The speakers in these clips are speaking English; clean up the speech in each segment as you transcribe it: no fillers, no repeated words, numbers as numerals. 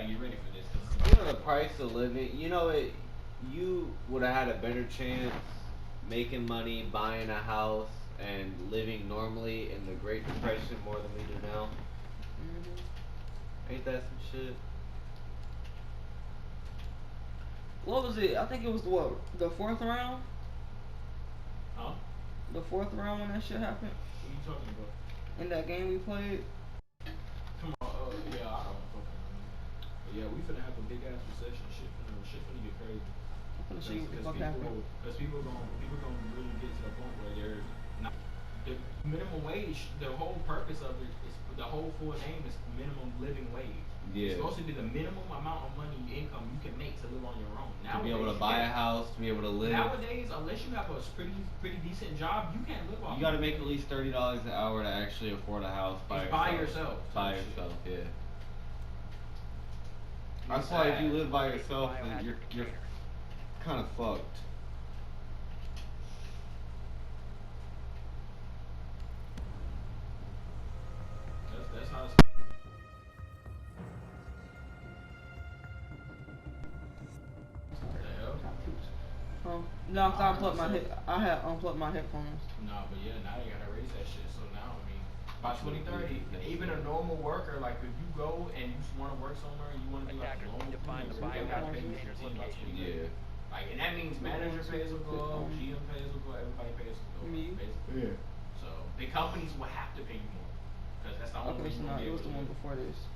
get ready for this. You know the price of living. You know it. You would have had a better chance making money, buying a house, and living normally in the Great Depression more than we do now. Ain't that some shit? What was it? I think it was what, the fourth round? Huh? The fourth round when that shit happened? What are you talking about? In that game we played? Come on, yeah, I don't fucking know. But yeah, we finna have a big ass recession. Shit finna get crazy. I'm finna show you what the Because fuck happened. people gonna really get to the point where they're not the minimum wage. The whole purpose of it is the whole full name is minimum living wage. Yeah. It's supposed to be the minimum amount of money income you can make to live on your own. To be able to buy a house, to be able to live. Nowadays, unless you have a pretty decent job, you can't live off. You got to make at least $30 an hour to actually afford a house by yourself. By yourself, yeah. That's why if you live by yourself, then you're kind of fucked. That's how it's. No, cause I had unplugged my headphones. No, but yeah, now they gotta raise that shit. So now, I mean, by 2030, even a normal worker, like if you go and you want to work somewhere and you want to be like a normal you gotta pay $15 by 2030. Yeah. Like, and that means manager pays will go, GM pays will go, everybody pays will go. Me? Basically. Yeah. So the companies will have to pay you more, cause that's the only reason. It was the one before this.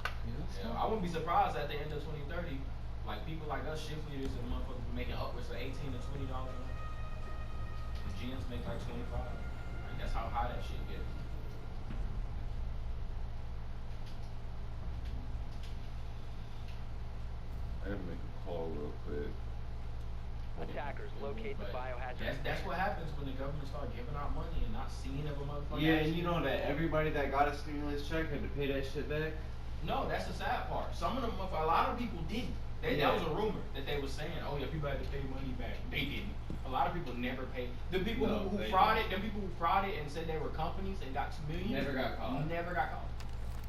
Yeah, I wouldn't be surprised at the end of 2030. Like people like us shift leaders and motherfuckers making upwards of $18 to $20 an hour. The GMs make like 25. Like that's how high that shit gets. I gotta make a call real quick. Attackers locate the biohazard. That's what happens when the government start giving out money and not seeing if a motherfucker. Yeah, and you know that everybody that got a stimulus check had to pay that shit back. No, that's the sad part. Some of them, a lot of people didn't. That was a rumor that they were saying, oh yeah, people had to pay money back. They didn't. A lot of people never paid. The people who frauded, the people who frauded and said they were companies and got millions. Never got caught. Never got caught.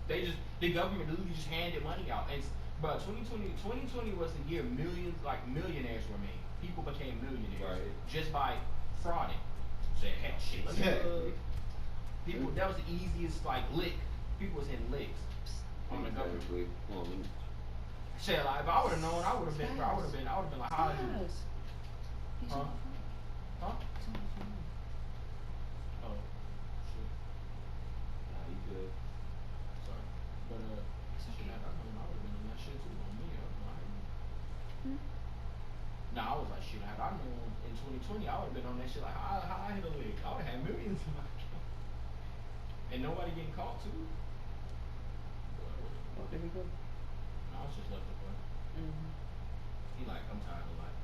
The government literally just handed money out. And but 2020 was the year millions, like millionaires were made. People became millionaires just by frauding. Said, heck, shit. People, that was the easiest like lick. People was hitting licks on the government. Shit, like if I would have known, I would have been like, how do you? Huh? Huh? Oh, shit. Nah, you good. Sorry. But, shit, I would have been on that shit too on me. Nah, I was like, shit, had I known in 2020, I would have been on that shit like, how I hit a lick? I would have had millions in my account. And nobody getting caught too. Oh, there we go. No, I was just left to play. He like, I'm tired of life.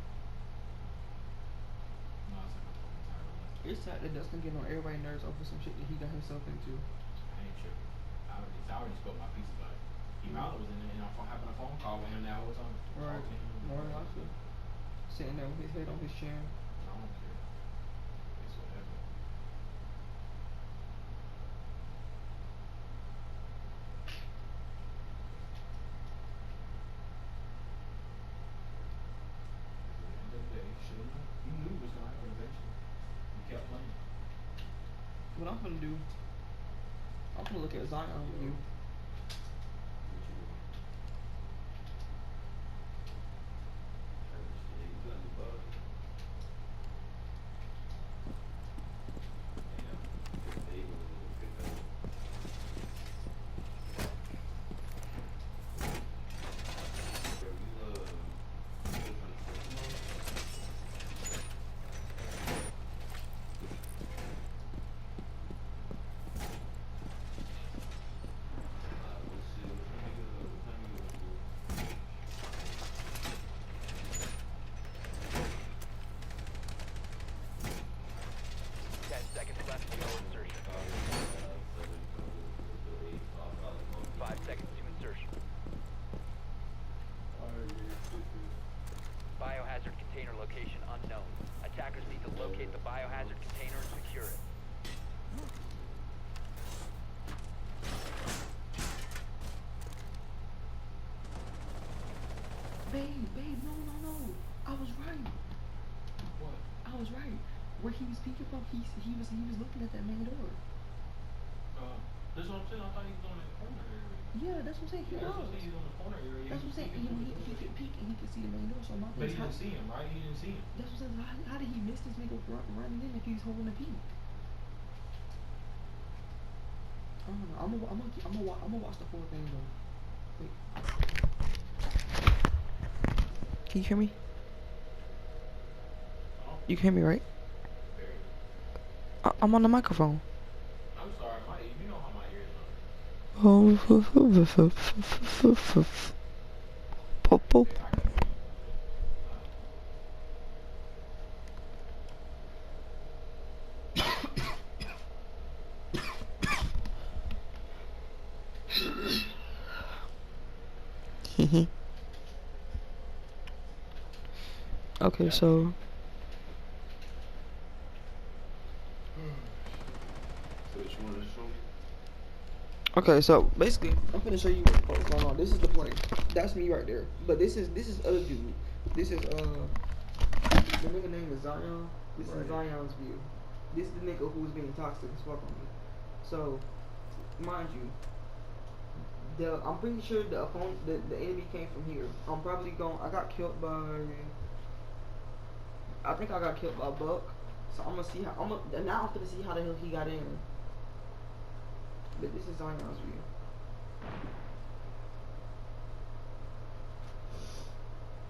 No, I was like, I'm fucking tired of life. It's sad that Dustin getting on everybody's nerves over some shit that he got himself into. I ain't tripping. I already spoke my piece about it. He probably was in there and I'm having a phone call with him that whole time. Right. I feel. Sitting there with his head on his chair. I don't care. It's whatever. At the end of the day, you knew it was gonna happen eventually. You kept playing. What I'm gonna do, I'm gonna look at Zion with you. babe, no. I was right. What? I was right. Where he was peeking from, he was looking at that main door. That's what I'm saying. I thought he was on the corner area. Yeah, that's what I'm saying. He Yeah, that's what I'm was. saying. He was on the corner area. That's what I'm saying. He could peek and he could see the main door. So my But he how- didn't see him, right? He didn't see him. That's what I'm saying. How did he miss this nigga running in if he's holding a peek? I don't know. I'm gonna watch the full thing though. Wait. Can you hear me? You can hear me, right? I'm on the microphone. I'm sorry, you know how my ears are. Pop. Okay, so okay, so basically, I'm finna show you what's going on. This is the plane. That's me right there. But this is other dude. This is the nigga name is Zion. This is Zion's view. This is the nigga who's being toxic as fuck on me. So, mind you, I'm pretty sure the enemy came from here. I'm probably I got killed by. I think I got killed by Buck. So I'm gonna see how now I'm gonna see how the hell he got in. But this is Zion's view.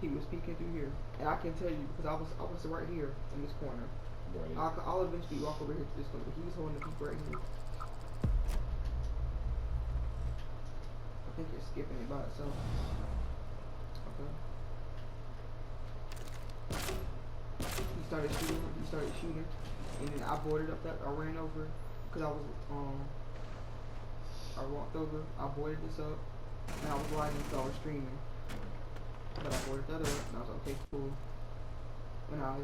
He was peeking through here, and I can tell you because I was right here in this corner. Right. I'll eventually walk over here to this corner, but he was holding the peek right here. I think you're skipping it by itself. Okay. He started shooting, and then I boarded up I ran over, cause I walked over, I boarded this up, and I was lighting, so I was streaming. But I boarded that up, and I was like, okay, cool. And I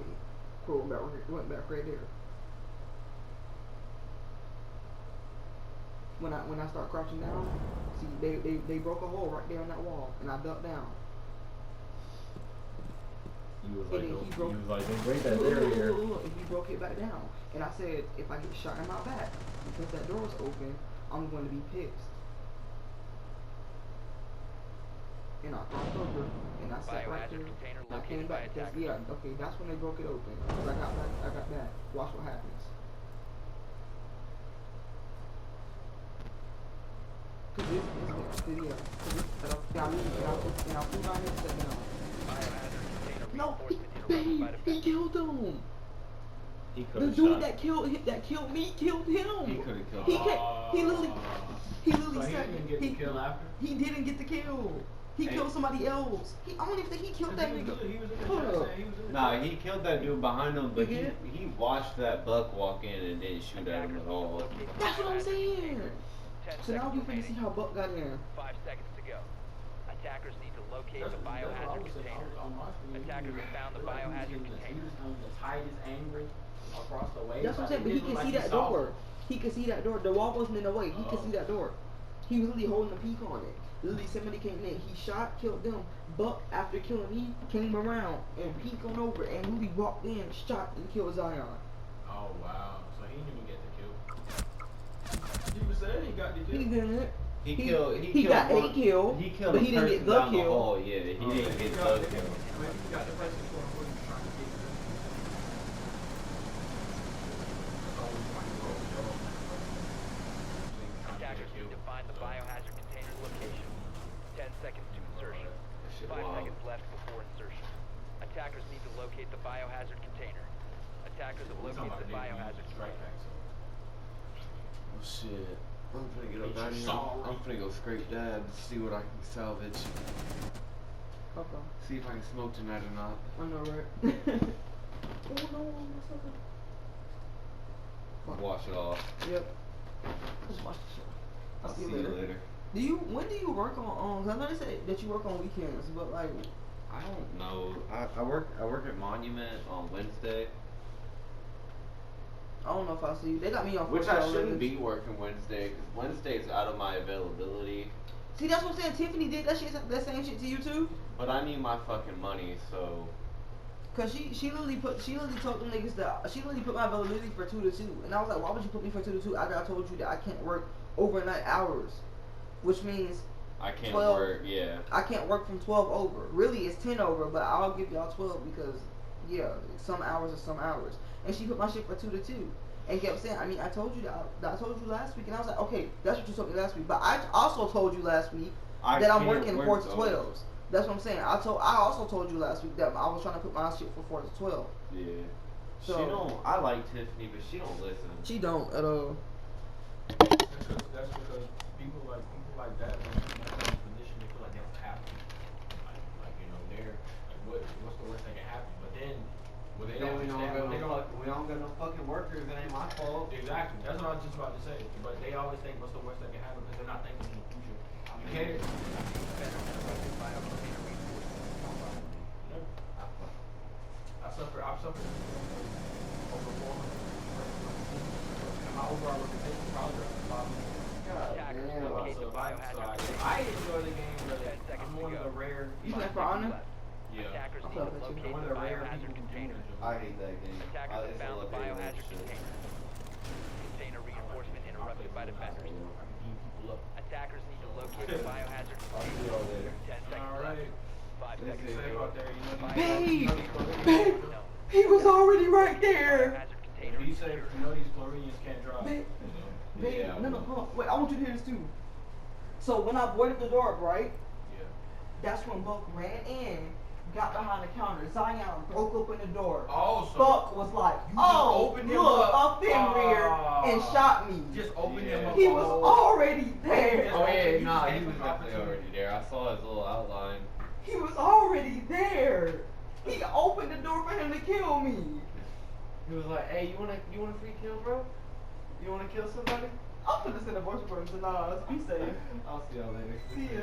went back right there. When I start crouching down, see they broke a hole right there on that wall, and I ducked down. He was And like, then don't, he broke. he was like, don't break that barrier. Look, and he broke it back down. And I said, if I get shot in my back because that door was open, I'm going to be pissed. And I crossed over, and I sat right there. And I came back. Yeah, okay, that's when they broke it open. Cause I got back. Watch what happens. Cause this, yeah. And I put my headset down. No, babe, he killed him. He The could've dude shot. that killed me killed him. He could've killed He him. literally So he said didn't get the kill after? he didn't get the kill. He Hey. killed somebody else. I don't even think he killed that nigga. He was in the Hold chat up. saying he was in the Nah, chat. he killed that dude behind him, but He did? he watched that buck walk in and didn't shoot at him at all. That's what I'm saying. 10 So now we seconds finna see remaining. how Buck got in. 5 seconds to go. Attackers need to locate That's the what I biohazard was saying. container. On my screen, Attackers have found the biohazard he container. was on the tightest angle across the way. That's what I'm saying, but he can see that door. He can see that door. The wall wasn't in the way. He could see that door. He was literally holding a peek on it. Literally, somebody came in. He shot, killed them. Buck, after killing me, came around and peeked on over and literally walked in, shot, and killed Zion. Oh wow! So he didn't even get the kill. You was saying he got the kill. He didn't. He He got one- a kill, He killed but a he didn't get person the down the kill. hall. Yeah, he didn't get the kill. He got the person for what he was trying to get. Attackers need to find the biohazard container location. 10 seconds to insertion. Shit, 5 wow. seconds left before insertion. Attackers need to locate the biohazard container. Attackers have located the biohazard container. Oh shit. I'm finna get up out of here. I'm finna go scrape dabs, see what I can salvage. Okay. See if I can smoke tonight or not. I know, right? Oh no, what's up? Fuck. Wash it off. Yep. Just watch the show. I'll see you later. When do you work on? Cause I know they say that you work on weekends, but like, I don't know. I work at Monument on Wednesday. I don't know if I see you. They got me on. Which 4 I till shouldn't 11. be working Wednesday, because Wednesday is out of my availability. See, that's what I'm saying. Tiffany did that shit, that same shit to you too. But I need my fucking money, so. Cause she literally told them niggas that she literally put my availability for 2 to 2, and I was like, why would you put me for 2 to 2 after I told you that I can't work overnight hours, which means I can't 12, work, yeah. I can't work from 12 over. Really, it's 10 over, but I'll give y'all 12 because yeah, some hours are some hours. And she put my shit for 2 to 2. And kept saying, I mean, I told you that I told you last week, and I was like, okay, that's what you told me last week. But I also told you last week that I'm working 4 to 12s. That's what I'm saying. I also told you last week that I was trying to put my shit for 4 to 12. Yeah. So, she don't. I like Tiffany, but she don't listen. She don't at all. That's because people like that when they're in a position they feel like they don't have to. Like you know, they're like what's the worst that can happen? But then when they don't understand, we don't got no fucking workers. It ain't my fault. Exactly. That's what I was just about to say. But they always think what's the worst that can happen because they're not thinking in the future. You can't. I've suffered over 400. And my overall reputation probably dropped to 500. Damn. I enjoy the game, but I'm one of the rare. You play for Honor? Yeah. Attackers I'm need to fucking with you. locate One of the the rare biohazard people who do container. enjoy I it. hate that game. Attackers have It's found the a biohazard shit. container. Container reinforcement interrupted by defenders. I can beat people up. Attackers need to locate the biohazard I'll see container. y'all later. 10 seconds Alright. left. 5 This seconds is Safe out there, you know. Babe! Babe! He was already right there. Biohazard container. Be safe. You know these Floridians can't drive. Babe, Yeah. no, hold on. Wait, I want you to hear this too. So when I boarded the door up, right? Yeah. That's when Buck ran in, got behind the counter. Zion broke open the door. Oh, so Buck was like, you just oh, opened him look, up. up in rear, and shot me. Just open him Yeah. up. He a was whole- already there. Oh yeah, You nah, just he gave was him definitely opportunity. already there. I saw his little outline. He was already there. He opened the door for him to kill me. He was like, "Hey, you wanna free kill, bro? You wanna kill somebody?" I'm gonna send a voice recording to Nas. Be safe. I'll see y'all later. See ya.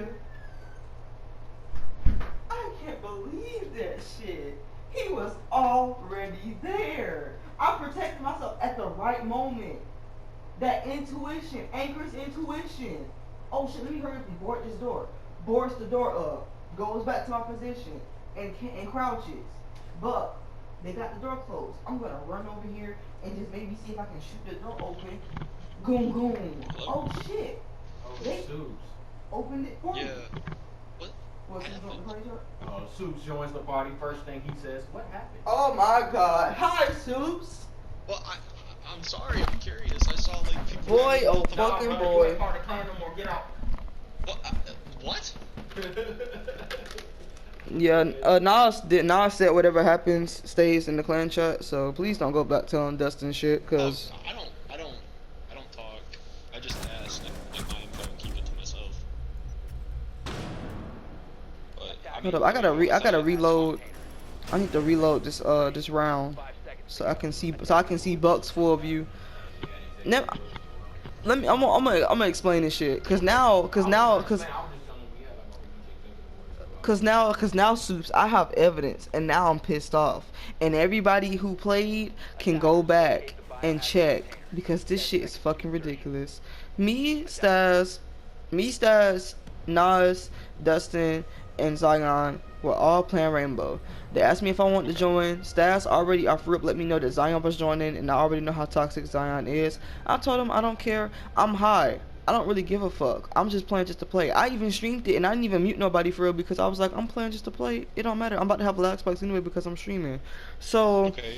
I can't believe that shit. He was already there. I protected myself at the right moment. That intuition, anchors intuition. Oh shit, let me hurry up and board this door. Boards the door up, goes back to my position, and crouches. But they got the door closed. I'm gonna run over here and just maybe see if I can shoot the door open. Goom goom. Oh shit. Oh, They Soups. opened it for me. Yeah. What? What's this on the party truck? Oh, Soups joins the party. First thing he says, "What happened?" Oh my god. Hi, Soups. Well, I'm sorry. I'm curious. I saw like people. Boy, oh What? fucking Nah, boy. You ain't part of the clan no more. Get out. What? Yeah, Nas said whatever happens stays in the clan chat, so please don't go back telling Dustin shit, cause I don't talk. I just ask like my info and keep it to myself. But hold up, I gotta reload. I need to reload this round so I can see Buck's full view. Now, I'm gonna explain this shit, cause now Soups, I have evidence, and now I'm pissed off, and everybody who played can go back and check, because this shit is fucking ridiculous. Me, Staz, Nas, Dustin, and Zion were all playing Rainbow. They asked me if I wanted to join. Staz already off rip let me know that Zion was joining, and I already know how toxic Zion is. I told him I don't care. I'm high. I don't really give a fuck. I'm just playing just to play. I even streamed it, and I didn't even mute nobody for real, because I was like, I'm playing just to play. It don't matter. I'm about to have Black Spikes anyway because I'm streaming. So okay,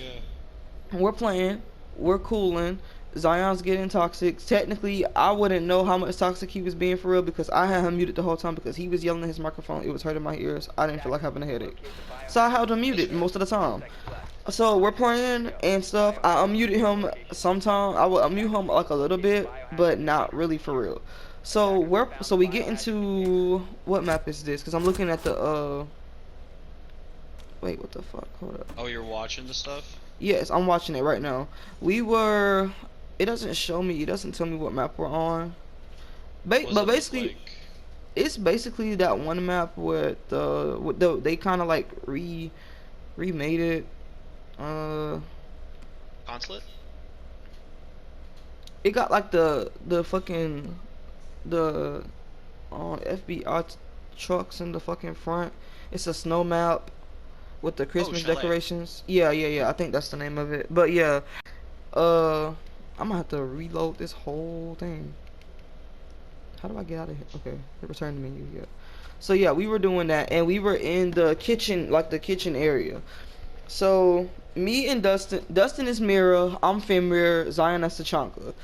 yeah. we're playing. We're cooling. Zion's getting toxic. Technically, I wouldn't know how much toxic he was being for real, because I had him muted the whole time because he was yelling at his microphone. It was hurting my ears. I didn't feel like having a headache, so I held him muted most of the time. So we're playing and stuff. I unmuted him sometime. I would unmute him like a little bit, but not really for real. So we get into what map is this? Because I'm looking at the wait, what the fuck? Hold up. Oh, you're watching the stuff? Yes, I'm watching it right now. It doesn't show me. It doesn't tell me what map we're on. What does But it look basically, like? it's basically that one map where they kind of like remade it. Consulate? It got like the fucking the FBI trucks in the fucking front. It's a snow map with the Christmas Chalet. decorations. Yeah. I think that's the name of it. But yeah, I'm gonna have to reload this whole thing. How do I get out of here? Okay, return to menu. Yeah. So yeah, we were doing that, and we were in the kitchen, like the kitchen area. So me and Dustin is Mira, I'm Fenrir, Zion is Tachanka.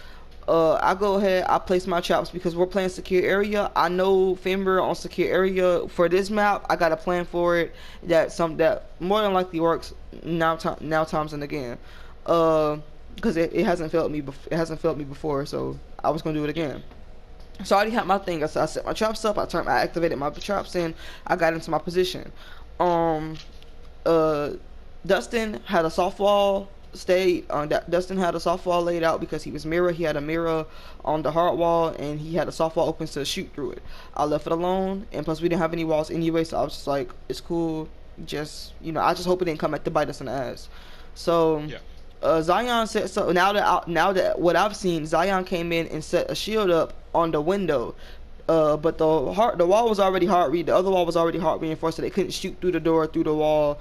I go ahead, I place my traps because we're playing secure area. I know Fenrir on secure area for this map. I got a plan for it that more than likely works now times and again. Because it hasn't failed me. It hasn't failed me before, so I was gonna do it again. So I already had my thing. I set my traps up. I activated my traps and I got into my position. Dustin had a soft wall Dustin had a soft wall laid out because he was Mira. He had a mirror on the hard wall and he had a soft wall open to shoot through it. I left it alone, and plus we didn't have any walls anyway, so I was just like, it's cool. Just I just hope it didn't come back to bite us in the ass. So yeah. Zion said so. Now that what I've seen, Zion came in and set a shield up on the window. But the wall was already the other wall was already hard reinforced, so they couldn't shoot through the door, through the wall,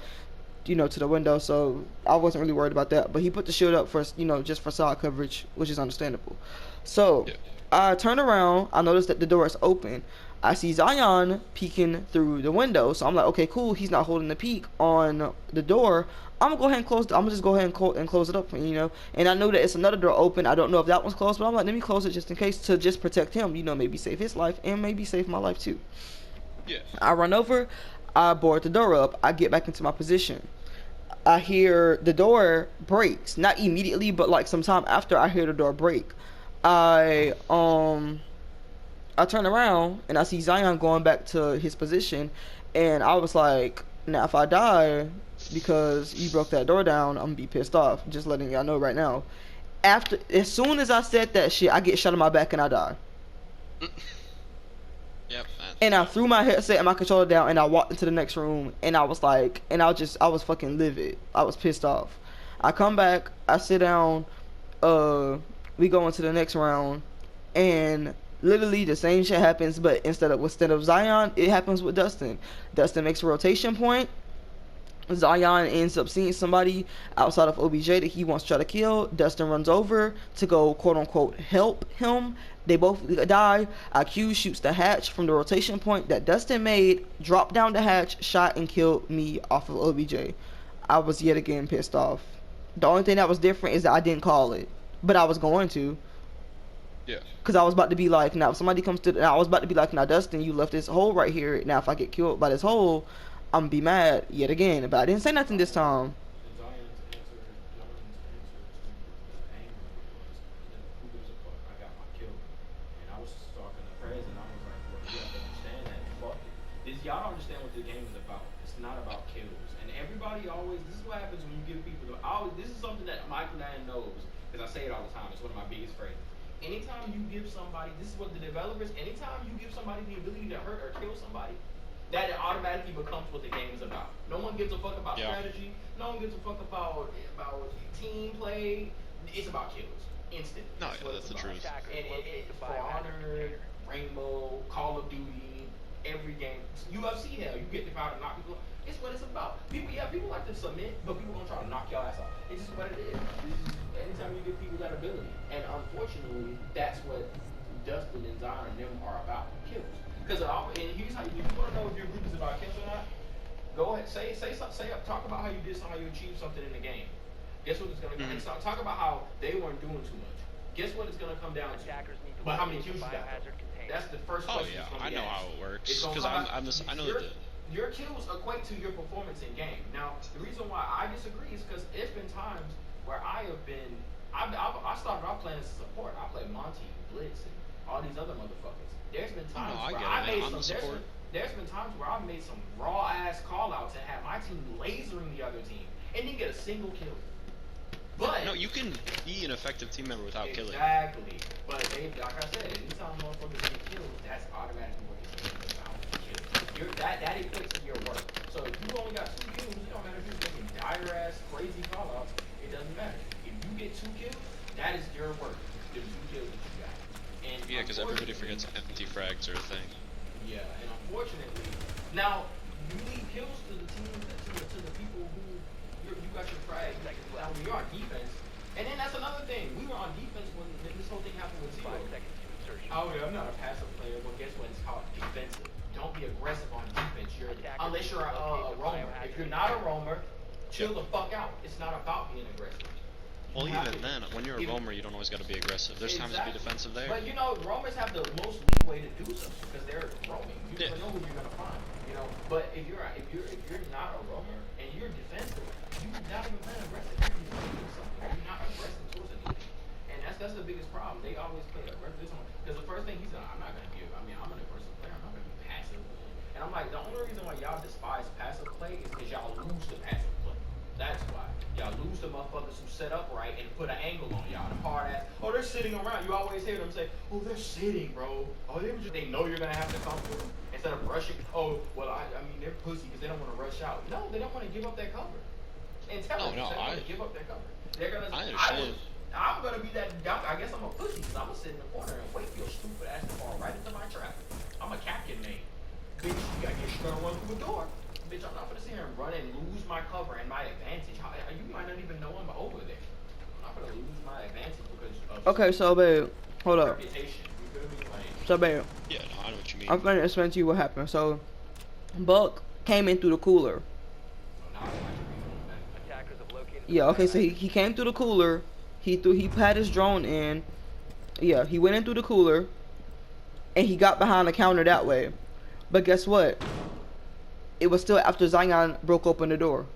to the window. So I wasn't really worried about that. But he put the shield up for, just for solid coverage, which is understandable. So yeah. I turn around, I notice that the door is open. I see Zion peeking through the window, so I'm like, okay, cool. He's not holding the peek on the door. I'm gonna go ahead and close. I'm gonna just go ahead and close it up, And I know that it's another door open. I don't know if that one's closed, but I'm like, let me close it just in case, to just protect him. Maybe save his life and maybe save my life too. Yeah. I run over. I board the door up. I get back into my position. I hear the door breaks. Not immediately, but like sometime after I hear the door break. I turn around and I see Zion going back to his position, and I was like, now if I die because you broke that door down, I'm gonna be pissed off. Just letting y'all know right now. As soon as I said that shit, I get shot in my back and I die. Yep. And I threw my headset and my controller down and I walked into the next room, and I was like, I was fucking livid. I was pissed off. I come back, I sit down, we go into the next round, and literally the same shit happens, but instead of Zion, it happens with Dustin. Dustin makes a rotation point. Zion ends up seeing somebody outside of OBJ that he wants to try to kill. Dustin runs over to go, quote unquote, help him. They both die. IQ shoots the hatch from the rotation point that Dustin made, dropped down the hatch, shot and killed me off of OBJ. I was yet again pissed off. The only thing that was different is that I didn't call it, but I was going to. Yeah. Cause I was about to be like, now if somebody comes to, I was about to be like, now Dustin, you left this hole right here. Now if I get killed by this hole, I'm gonna be mad yet again. But I didn't say nothing this time. Y'all don't understand what the game is about. It's not about kills. And everybody always, this is what happens when you give people this is something that Michael Mann knows, because I say it all the time. It's one of my biggest phrases. Anytime you give somebody, this is what the developers, anytime you give somebody the ability to hurt or kill somebody, that it automatically becomes what the game is about. No one gives a fuck about strategy. No one gives a fuck about team play. It's about kills. Instant. No, yeah, that's the truth. And For Honor, Rainbow, Call of Duty, every game, UFC, hell, you get the power to knock people. It's what it's about. People like to submit, but people gonna try to knock your ass off. It's just what it is. Anytime you give people that ability, and unfortunately, that's what Dustin and Zion and them are about, kills. Because and here's how if you want to know if your group is about kills or not, go ahead, talk about how you did something, how you achieved something in the game. Guess what it's gonna be? Talk about how they weren't doing too much. Guess what it's gonna come down to? But how many kills you got? That's the first question. Oh yeah, I know how it works. Because I know that your kills equate to your performance in game. Now, the reason why I disagree is because there's been times where I started off playing as a support. I played Monty, Blitz, and all these other motherfuckers. There's been times where there's been times where I've made some raw ass call outs and had my team lasering the other team and didn't get a single kill. But no, you can be an effective team member without killing. Exactly. But like I said, anytime motherfuckers get killed, that's automatically what it's kills. That equates to your work. So if you only got 2 kills, it don't matter if you're making dire ass crazy call outs, it doesn't matter. If you get 2 kills, that is your work. The 2 kills that you got. And yeah, because everybody forgets empty frags are a thing. Yeah, and unfortunately, now you leave kills to the teams, to the people who you got your pride. Now when you're on defense, and then that's another thing. We were on defense when this whole thing happened with 5 Zero. seconds to insertion. Oh yeah, I'm not a passive player, but guess what? It's called defensive. Don't be aggressive on defense. Unless you're a roamer. If you're not a roamer, chill the fuck out. It's not about being aggressive. Well, You have even to- then, when you're a even- roamer, you don't always got to be aggressive. There's times to be Exactly. defensive there. But you know, roamers have the most leeway to do something because they're roaming. You Yeah. never know who you're gonna find. You know, but if you're not a roamer and you're defensive, you're not even playing aggressive. You're doing something. You're not aggressive towards anything. And that's the biggest problem. They always play aggressive. Because the first thing he said, I'm not gonna give. I mean, I'm an aggressive player. I'm not gonna be passive. And I'm like, the only reason why y'all despise passive play is because y'all lose the passive play. That's why. Y'all lose the motherfuckers who set up right and put an angle on y'all. The hard ass, oh, they're sitting around. You always hear them say, oh, they're sitting, bro. Oh, they know you're going to have to come through. Instead of rushing, oh, well, I mean, they're pussy because they don't want to rush out. No, they don't want to give up that cover. And tell them, they don't want to give up that cover. They're going to, I understand. I'm going to be that, I guess I'm a pussy because I'm going to sit in the corner and wait for your stupid ass to fall right into my trap. I'm a captain, man. Bitch, you got to get straight run through the door. Bitch, I'm not gonna sit here and run and lose my cover and my advantage. You might not even know I'm over there. I'm not gonna lose my advantage because of Okay, so babe, hold up. reputation. You feel me? Like, So babe, Yeah, no, I know what you mean. I'm gonna explain to you what happened. So, Buck came in through the cooler. now I like to be Attackers have located the Yeah, okay, so biohazard. he came through the cooler. He had his drone in. Yeah, he went in through the cooler, and he got behind the counter that way. But guess what? It was still after Zion broke open the door.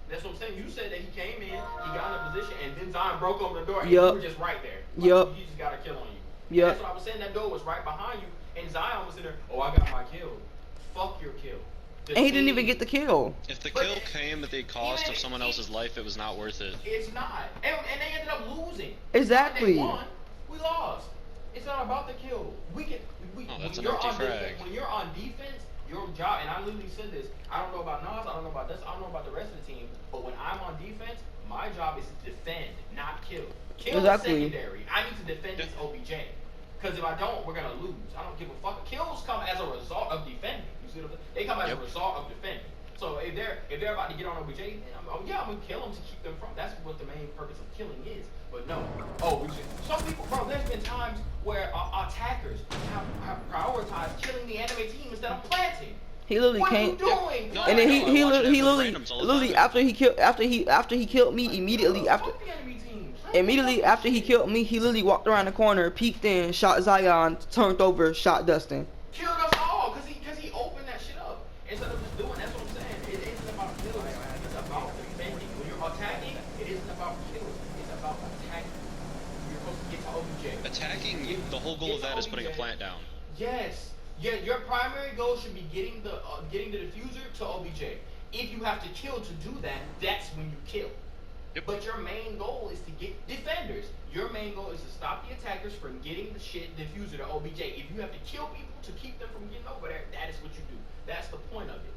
That's what I'm saying. You said that he came in, he got in a position, and then Zion broke open the door, and Yup. you were just right there. Yup. He just got a kill on you. Yup. That's what I was saying. That door was right behind you, and Zion was in there. Oh, I got my kill. Fuck your kill. The And he didn't even team- get the kill. If the But kill came at the cost even- of someone else's life, it was not worth it. It's not. And they ended up losing. Exactly. They won. We lost. It's not about the kill. We can. Oh, that's when an you're empty on frag. defense, when you're on defense, your job, and I literally said this. I don't know about Nas. I don't know about this. I don't know about the rest of the team. But when I'm on defense, my job is to defend, not kill. Kill Exactly. is secondary. I need to defend this OBJ. Because if I don't, we're gonna lose. I don't give a fuck. Kills come as a result of defending. You see what I'm saying? They come as Yep. a result of defending. So if they're about to get on OBJ, then I'm gonna kill them to keep them from. That's what the main purpose of killing is. But no, some people, bro. There's been times where attackers have prioritized killing the enemy team instead of planting. He literally What are you came. doing? No, And then I he know, I watch it with literally randoms all the literally time. after he killed me immediately after Fuck the enemy team. immediately after he killed me, he literally walked around the corner, peeked in, shot Zion, turned over, shot Dustin. Killed us all because he opened that shit up instead of just doing. That's what I'm saying. It isn't about kills. It's about defending. When you're attacking, it isn't about kills. It's about attacking. You're supposed to get to OBJ. Attacking, the whole goal of that is putting a plant down. Yes. Yeah, your primary goal should be getting the diffuser to OBJ. If you have to kill to do that, that's when you kill. Yep. But your main goal is to get defenders. Your main goal is to stop the attackers from getting the shit diffuser to OBJ. If you have to kill people to keep them from getting over there, that is what you do. That's the point of it.